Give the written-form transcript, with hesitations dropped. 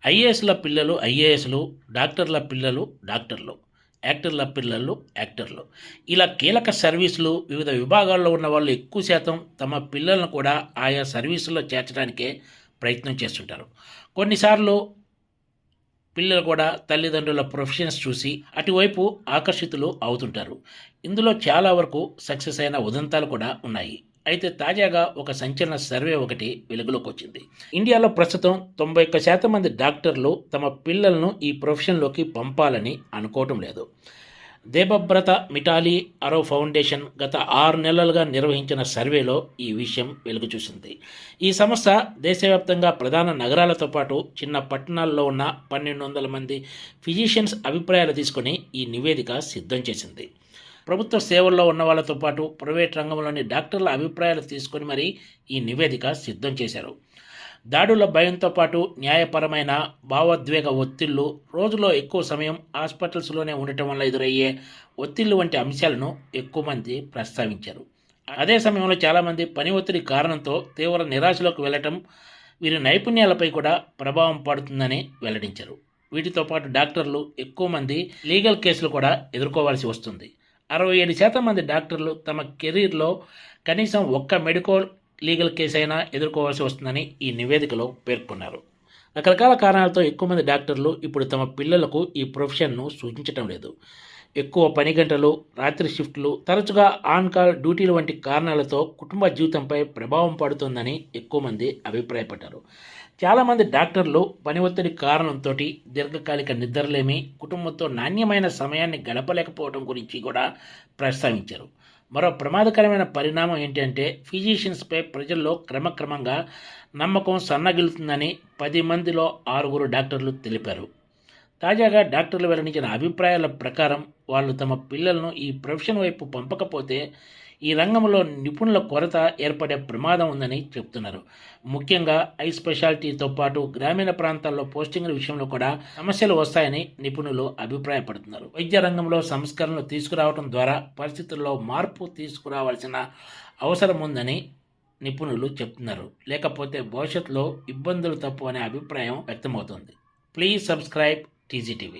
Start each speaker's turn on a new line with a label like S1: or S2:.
S1: ఐఏఎస్ల పిల్లలు ఐఏఎస్లు, డాక్టర్ల పిల్లలు డాక్టర్లు, యాక్టర్ల పిల్లలు యాక్టర్లు. ఇలా కీలక సర్వీసులు వివిధ విభాగాల్లో ఉన్న వాళ్ళు ఎక్కువ శాతం తమ పిల్లలను కూడా ఆయా సర్వీసుల్లో చేర్చడానికే ప్రయత్నం చేస్తుంటారు. కొన్నిసార్లు పిల్లలు కూడా తల్లిదండ్రుల ప్రొఫెషన్స్ చూసి అటువైపు ఆకర్షితులు అవుతుంటారు. ఇందులో చాలా వరకు సక్సెస్ అయిన ఉదంతాలు కూడా ఉన్నాయి. అయితే తాజాగా ఒక సంచలన సర్వే ఒకటి వెలుగులోకి వచ్చింది. ఇండియాలో ప్రస్తుతం 91% మంది డాక్టర్లు తమ పిల్లలను ఈ ప్రొఫెషన్లోకి పంపాలని అనుకోవటం లేదు. దేబబ్రత మిటాలి అరో ఫౌండేషన్ గత 6 నెలలుగా నిర్వహించిన సర్వేలో ఈ విషయం వెలుగు చూసింది. ఈ సంస్థ దేశవ్యాప్తంగా ప్రధాన నగరాలతో పాటు చిన్న పట్టణాల్లో ఉన్న 1200 మంది ఫిజిషియన్స్ అభిప్రాయాలు తీసుకొని ఈ నివేదిక సిద్ధం చేసింది. ప్రభుత్వ సేవల్లో ఉన్న వాళ్ళతో పాటు ప్రైవేట్ రంగంలోని డాక్టర్ల అభిప్రాయాలు తీసుకొని మరీ ఈ నివేదిక సిద్ధం చేశారు. దాడుల భయంతో పాటు న్యాయపరమైన భావోద్వేగ ఒత్తిళ్లు, రోజులో ఎక్కువ సమయం హాస్పిటల్స్లోనే ఉండటం వల్ల ఎదురయ్యే ఒత్తిళ్లు వంటి అంశాలను ఎక్కువ మంది ప్రస్తావించారు. అదే సమయంలో చాలామంది పని ఒత్తిడి కారణంతో తీవ్ర నిరాశలోకి వెళ్ళటం వీరి నైపుణ్యాలపై కూడా ప్రభావం పడుతుందని వెల్లడించారు. వీటితో పాటు డాక్టర్లు ఎక్కువ మంది లీగల్ కేసులు కూడా ఎదుర్కోవాల్సి వస్తుంది. 67% మంది డాక్టర్లు తమ కెరీర్లో కనీసం ఒక్క మెడికల్ లీగల్ కేసు అయినా ఎదుర్కోవాల్సి వస్తుందని ఈ నివేదికలో పేర్కొన్నారు. రకరకాల కారణాలతో ఎక్కువ మంది డాక్టర్లు ఇప్పుడు తమ పిల్లలకు ఈ ప్రొఫెషన్ను సూచించటం లేదు. ఎక్కువ పని గంటలు, రాత్రి షిఫ్ట్లు, తరచుగా ఆన్ కాల్ డ్యూటీలు వంటి కారణాలతో కుటుంబ జీవితంపై ప్రభావం పడుతుందని ఎక్కువ మంది అభిప్రాయపడ్డారు. చాలామంది డాక్టర్లు పని ఒత్తిడి కారణంతో దీర్ఘకాలిక నిద్రలేమి, కుటుంబంతో నాణ్యమైన సమయాన్ని గడపలేకపోవడం గురించి కూడా ప్రస్తావించారు. మరో ప్రమాదకరమైన పరిణామం ఏంటంటే ఫిజిషియన్స్పై ప్రజల్లో క్రమక్రమంగా నమ్మకం సన్నగిలుతుందని 10 మందిలో 6 డాక్టర్లు తెలిపారు. తాజాగా డాక్టర్లు వెల్లడించిన అభిప్రాయాల ప్రకారం వాళ్ళు తమ పిల్లలను ఈ ప్రొఫెషన్ వైపు పంపకపోతే ఈ రంగంలో నిపుణుల కొరత ఏర్పడే ప్రమాదం ఉందని చెప్తున్నారు. ముఖ్యంగా ఐ స్పెషాలిటీతో పాటు గ్రామీణ ప్రాంతాల్లో పోస్టింగ్ల విషయంలో కూడా సమస్యలు వస్తాయని నిపుణులు అభిప్రాయపడుతున్నారు. వైద్య రంగంలో సంస్కరణలు తీసుకురావడం ద్వారా పరిస్థితుల్లో మార్పు తీసుకురావాల్సిన అవసరం ఉందని నిపుణులు చెప్తున్నారు. లేకపోతే భవిష్యత్తులో ఇబ్బందులు తప్పు అనే అభిప్రాయం వ్యక్తమవుతోంది. Please subscribe TGTV.